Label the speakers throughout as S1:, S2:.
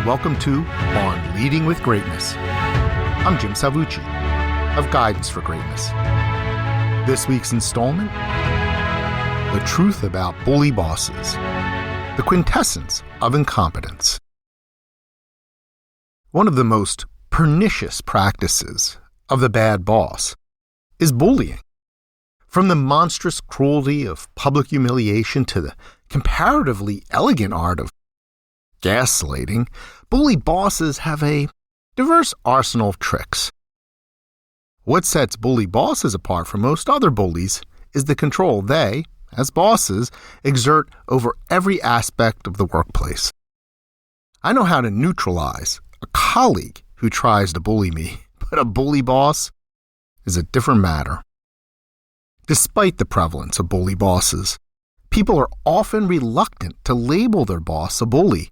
S1: welcome to On Leading with Greatness. I'm Jim Salvucci of Guidance for Greatness. This week's installment, the truth about bully bosses, the quintessence of incompetence. One of the most pernicious practices of the bad boss is bullying. From the monstrous cruelty of public humiliation to the comparatively elegant art of gaslighting, bully bosses have a diverse arsenal of tricks. What sets bully bosses apart from most other bullies is the control they, as bosses, exert over every aspect of the workplace. I know how to neutralize a colleague who tries to bully me, but a bully boss is a different matter. Despite the prevalence of bully bosses, people are often reluctant to label their boss a bully,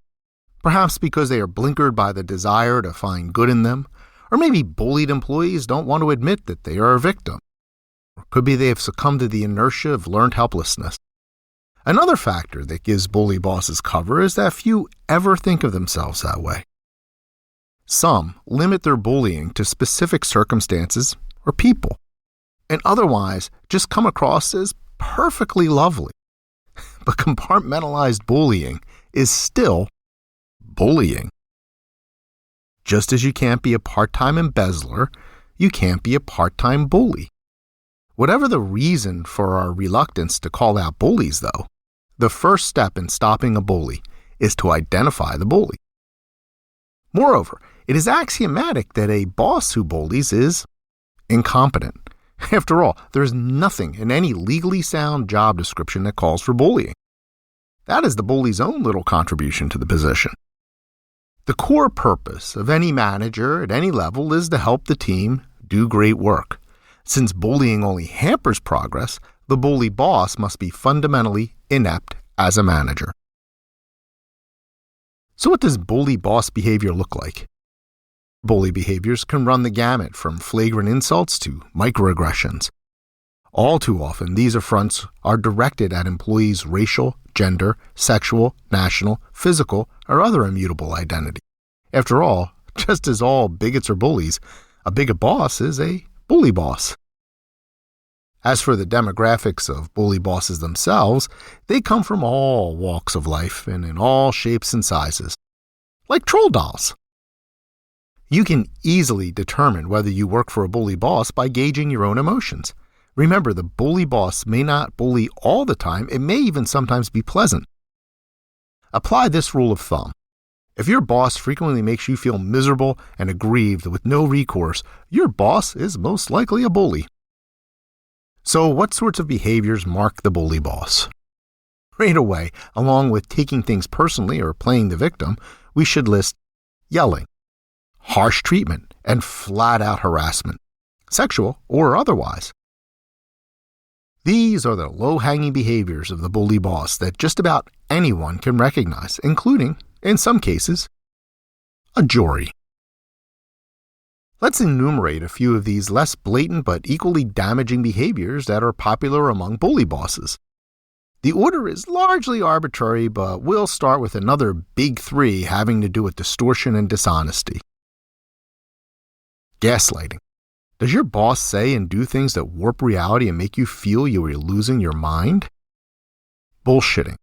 S1: perhaps because they are blinkered by the desire to find good in them, or maybe bullied employees don't want to admit that they are a victim. Or could be they have succumbed to the inertia of learned helplessness. Another factor that gives bully bosses cover is that few ever think of themselves that way. Some limit their bullying to specific circumstances or people, and otherwise just come across as perfectly lovely. But compartmentalized bullying is still bullying. Just as you can't be a part-time embezzler, you can't be a part-time bully. Whatever the reason for our reluctance to call out bullies, though, the first step in stopping a bully is to identify the bully. Moreover, it is axiomatic that a boss who bullies is incompetent. After all, there is nothing in any legally sound job description that calls for bullying. That is the bully's own little contribution to the position. The core purpose of any manager at any level is to help the team do great work. Since bullying only hampers progress, the bully boss must be fundamentally inept as a manager. So what does bully boss behavior look like? Bully behaviors can run the gamut from flagrant insults to microaggressions. All too often, these affronts are directed at employees' racial, gender, sexual, national, physical, or other immutable identity. After all, just as all bigots are bullies, a bigot boss is a bully boss. As for the demographics of bully bosses themselves, they come from all walks of life and in all shapes and sizes, like troll dolls. You can easily determine whether you work for a bully boss by gauging your own emotions. Remember, the bully boss may not bully all the time. It may even sometimes be pleasant. Apply this rule of thumb. If your boss frequently makes you feel miserable and aggrieved with no recourse, your boss is most likely a bully. So what sorts of behaviors mark the bully boss? Right away, along with taking things personally or playing the victim, we should list yelling, harsh treatment, and flat-out harassment, sexual or otherwise. These are the low-hanging behaviors of the bully boss that just about anyone can recognize, including, in some cases, a jury. Let's enumerate a few of these less blatant but equally damaging behaviors that are popular among bully bosses. The order is largely arbitrary, but we'll start with another big three having to do with distortion and dishonesty. Gaslighting. Does your boss say and do things that warp reality and make you feel you are losing your mind? Bullshitting.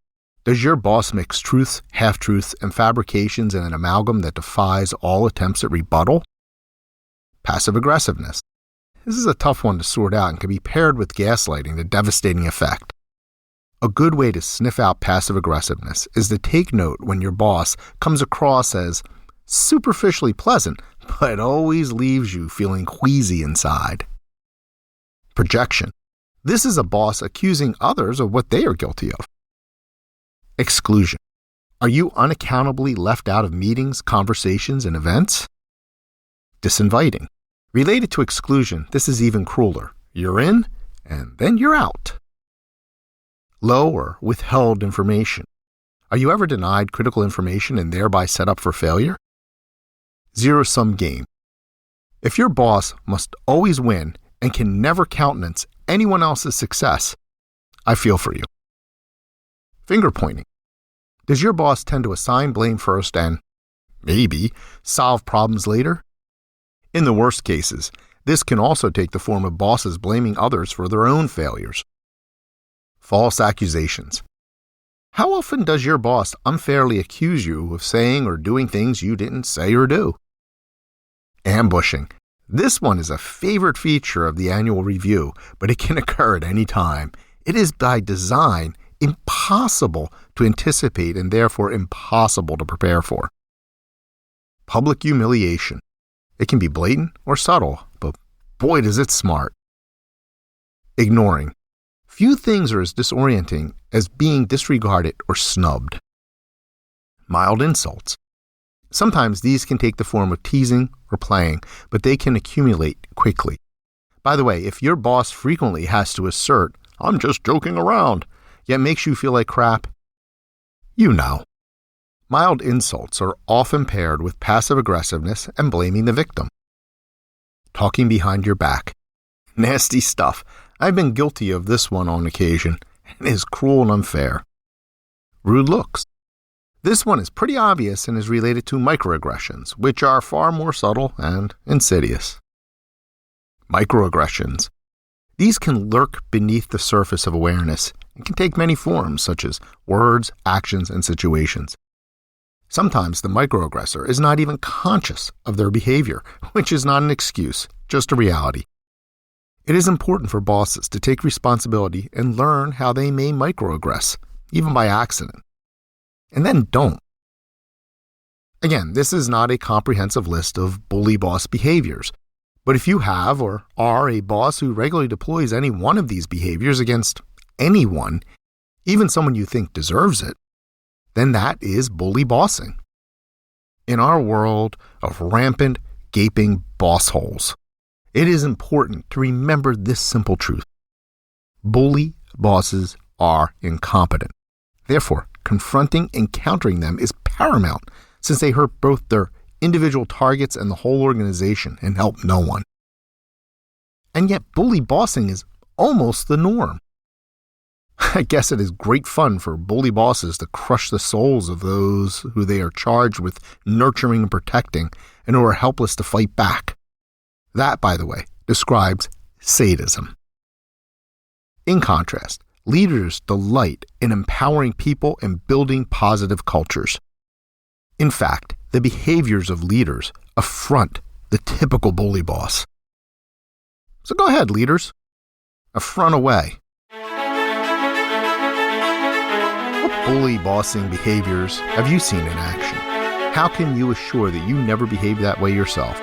S1: Does your boss mix truths, half-truths, and fabrications in an amalgam that defies all attempts at rebuttal? Passive-aggressiveness. This is a tough one to sort out and can be paired with gaslighting to devastating effect. A good way to sniff out passive-aggressiveness is to take note when your boss comes across as superficially pleasant, but always leaves you feeling queasy inside. Projection. This is a boss accusing others of what they are guilty of. Exclusion. Are you unaccountably left out of meetings, conversations, and events? Disinviting. Related to exclusion, this is even crueler. You're in, and then you're out. Low or withheld information. Are you ever denied critical information and thereby set up for failure? Zero-sum game. If your boss must always win and can never countenance anyone else's success, I feel for you. Finger pointing. Does your boss tend to assign blame first and maybe, solve problems later. In the worst cases, this can also take the form of bosses blaming others for their own failures. False accusations. How often does your boss unfairly accuse you of saying or doing things you didn't say or do? Ambushing. This one is a favorite feature of the annual review, but it can occur at any time. It is by design impossible to anticipate and therefore impossible to prepare for. Public humiliation. It can be blatant or subtle, but boy does it smart. Ignoring. Few things are as disorienting as being disregarded or snubbed. Mild insults. Sometimes these can take the form of teasing or playing, but they can accumulate quickly. By the way, if your boss frequently has to assert, "I'm just joking around," yet makes you feel like crap, you know. Mild insults are often paired with passive aggressiveness and blaming the victim. Talking behind your back. Nasty stuff. I've been guilty of this one on occasion, and it is cruel and unfair. Rude looks. This one is pretty obvious and is related to microaggressions, which are far more subtle and insidious. Microaggressions. These can lurk beneath the surface of awareness and can take many forms, such as words, actions, and situations. Sometimes the microaggressor is not even conscious of their behavior, which is not an excuse, just a reality. It is important for bosses to take responsibility and learn how they may microaggress, even by accident. And then don't. Again, this is not a comprehensive list of bully boss behaviors, but if you have or are a boss who regularly deploys any one of these behaviors against anyone, even someone you think deserves it, then that is bully bossing. In our world of rampant, gaping boss holes, it is important to remember this simple truth. Bully bosses are incompetent. Therefore, confronting and countering them is paramount since they hurt both their individual targets and the whole organization and help no one. And yet bully bossing is almost the norm. I guess it is great fun for bully bosses to crush the souls of those who they are charged with nurturing and protecting and who are helpless to fight back. That, by the way, describes sadism. In contrast, leaders delight in empowering people and building positive cultures. In fact, the behaviors of leaders affront the typical bully boss. So go ahead, leaders. Affront away. What bully bossing behaviors have you seen in action? How can you assure that you never behave that way yourself?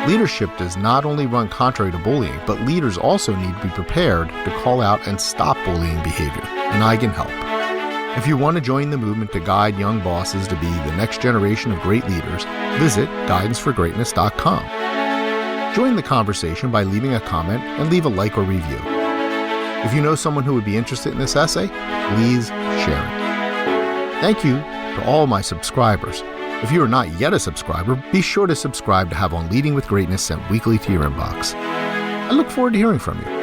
S1: Leadership does not only run contrary to bullying, but leaders also need to be prepared to call out and stop bullying behavior, and I can help. If you want to join the movement to guide young bosses to be the next generation of great leaders, visit guidanceforgreatness.com. Join the conversation by leaving a comment and leave a like or review. If you know someone who would be interested in this essay, please share it. Thank you to all my subscribers. If you are not yet a subscriber, be sure to subscribe to have On Leading with Greatness sent weekly to your inbox. I look forward to hearing from you.